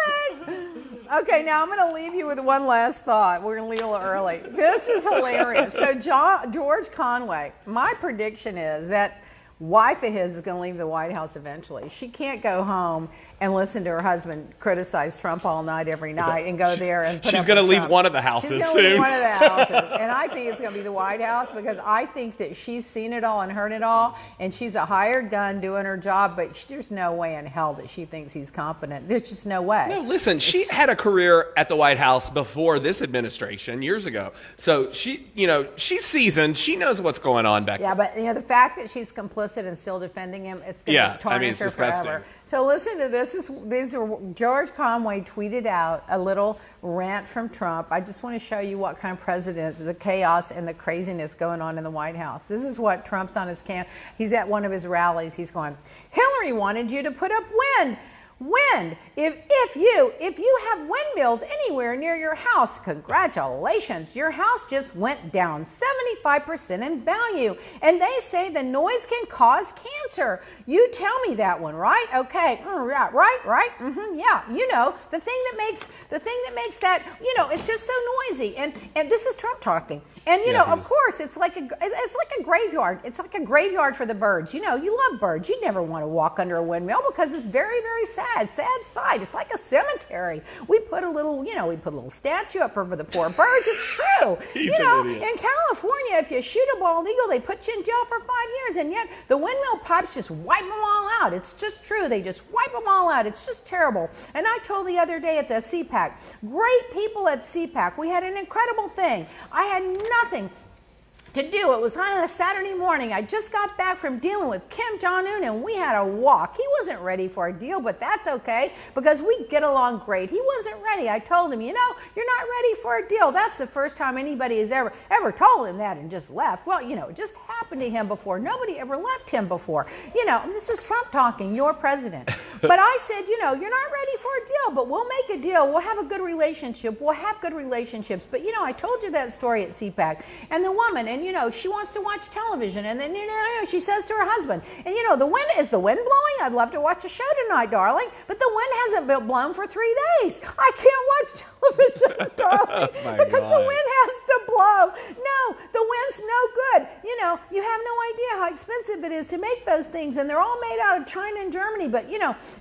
it. Okay, now I'm going to leave you with one last thought. We're going to leave a little early. This is hilarious. So George Conway, my prediction is that wife of his is going to leave the White House eventually. She can't go home and listen to her husband criticize Trump all night every night and go there and put she's up going to with leave Trump. one of the houses She's going to leave one of the houses. And I think it's going to be the White House because I think that she's seen it all and heard it all, and she's a hired gun doing her job, but there's no way in hell that she thinks he's competent. There's just no way. No, listen, she had a career at the White House before this administration years ago. So she's seasoned. She knows what's going on back there. Yeah, but the fact that she's complicit and still defending him, it's going to tarnish her forever. So listen to this. George Conway tweeted out a little rant from Trump. I just want to show you what kind of president, the chaos and the craziness going on in the White House. This is what Trump's on his camp. He's at one of his rallies. He's going, Hillary wanted you to put up wind. If you have windmills anywhere near your house, congratulations, your house just went down 75% in value, and they say the noise can cause cancer. You tell me that one, right? Okay, right, yeah. The thing that makes that, it's just so noisy, and this is Trump talking, and of course it's like a graveyard. It's like a graveyard for the birds. You love birds. You never want to walk under a windmill because it's very, very sad sight. It's like a cemetery. We put a little statue up for the poor birds. It's true. In California, if you shoot a bald eagle, they put you in jail for 5 years, and yet the windmill pipes just wipe them all out. It's just true. They just wipe them all out. It's just terrible. And I told the other day at the CPAC, great people at CPAC. We had an incredible thing. I had nothing to do. It was on a Saturday morning. I just got back from dealing with Kim Jong-un, and we had a walk. He wasn't ready for a deal, but that's okay because we get along great. He wasn't ready. I told him, you're not ready for a deal. That's the first time anybody has ever told him that and just left. Well, it just happened to him before. Nobody ever left him before. And this is Trump talking, your president. But I said, you're not ready for a deal, but we'll make a deal. We'll have a good relationship. We'll have good relationships. But, I told you that story at CPAC, and the woman, and and she wants to watch television, and then she says to her husband, and the wind is the wind blowing? I'd love to watch a show tonight, darling, but the wind hasn't been blown for 3 days. I can't watch television, darling, because the wind has to blow. No, the wind's no good. You have no idea how expensive it is to make those things, and they're all made out of China and Germany. But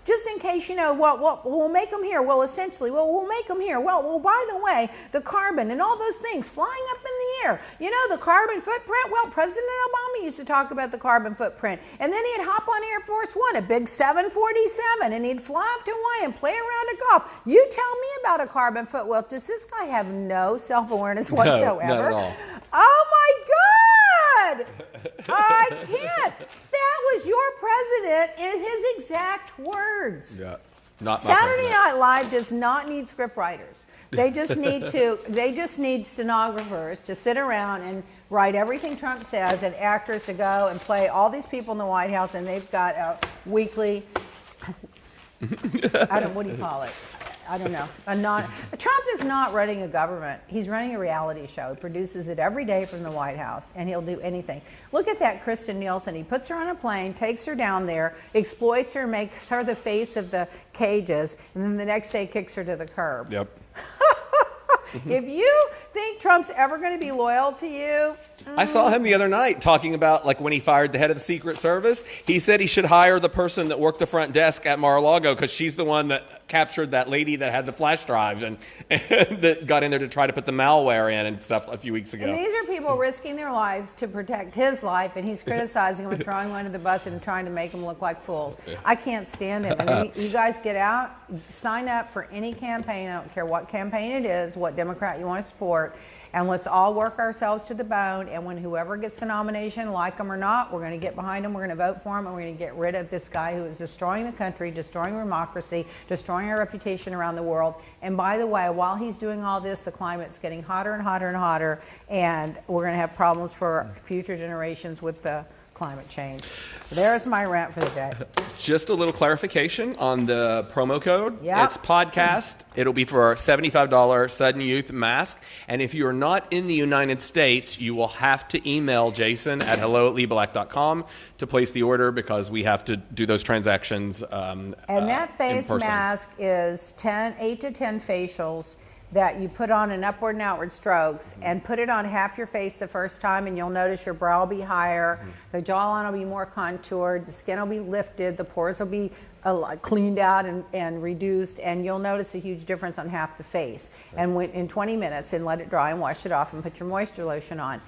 just in case, we'll make them here. Well, essentially, we'll make them here. Well, by the way, the carbon and all those things flying up in the air. The carbon footprint. Well, President Obama used to talk about the carbon footprint, and then he'd hop on Air Force One, a big 747, and he'd fly off to Hawaii and play around a golf. You tell me about a carbon footprint. Well, does this guy have no self-awareness whatsoever? No, not at all. Oh my God! I can't. That was your president in his exact words. Yeah, not my Saturday president. Night Live does not need script writers. They just need stenographers to sit around and write everything Trump says, and actors to go and play all these people in the White House, and they've got a weekly, what do you call it? I don't know. Trump is not running a government. He's running a reality show. He produces it every day from the White House, and he'll do anything. Look at that Kristen Nielsen. He puts her on a plane, takes her down there, exploits her, makes her the face of the cages, and then the next day kicks her to the curb. Yep. If you think Trump's ever going to be loyal to you, I saw him the other night talking about, like, when he fired the head of the Secret Service, he said he should hire the person that worked the front desk at Mar-a-Lago because she's the one that captured that lady that had the flash drives and that got in there to try to put the malware in and stuff a few weeks ago. And these are people risking their lives to protect his life, and he's criticizing them and throwing them under the bus and trying to make them look like fools. I can't stand it. I mean, you guys get out, sign up for any campaign. I don't care what campaign it is, what Democrat you want to support, and let's all work ourselves to the bone. And when whoever gets the nomination, like them or not, we're going to get behind them, we're going to vote for him, and we're going to get rid of this guy who is destroying the country, destroying democracy, destroying our reputation around the world. And by the way, while he's doing all this, the climate's getting hotter and hotter and hotter, and we're going to have problems for future generations with the climate change. There's my rant for the day. Just a little clarification on the promo code. Yep. It's podcast. It'll be for a $75 Sudden Youth mask. And if you're not in the United States, you will have to email Jason at hello@leablack.com to place the order because we have to do those transactions and that face mask is 8 to 10 facials that you put on in upward and outward strokes, and put it on half your face the first time, and you'll notice your brow will be higher, the jawline will be more contoured, the skin will be lifted, the pores will be cleaned out and reduced, and you'll notice a huge difference on half the face. And in 20 minutes, and let it dry and wash it off and put your moisture lotion on.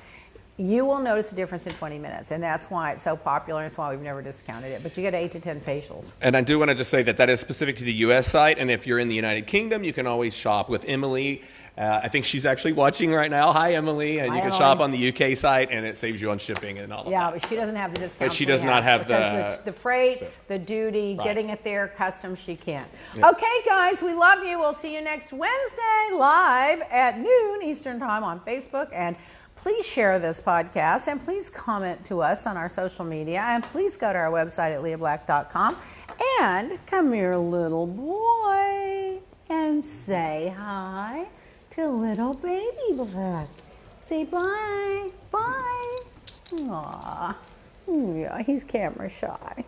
You will notice a difference in 20 minutes, and that's why it's so popular, and it's why we've never discounted it. But you get 8 to 10 facials. And I do want to just say that is specific to the U.S. site, and if you're in the United Kingdom, you can always shop with Emily. I think she's actually watching right now. Hi, Emily. And you can shop on the UK site, and it saves you on shipping and all of that. Yeah, but she doesn't have the discount. But she does not have the freight, the duty, getting it there, customs, she can't. Yeah. Okay, guys, we love you. We'll see you next Wednesday live at noon Eastern Time on Facebook. And please share this podcast, and please comment to us on our social media, and please go to our website at leablack.com, and come here, little boy, and say hi to little baby Black. Say bye. Bye. Aw. Yeah, he's camera shy.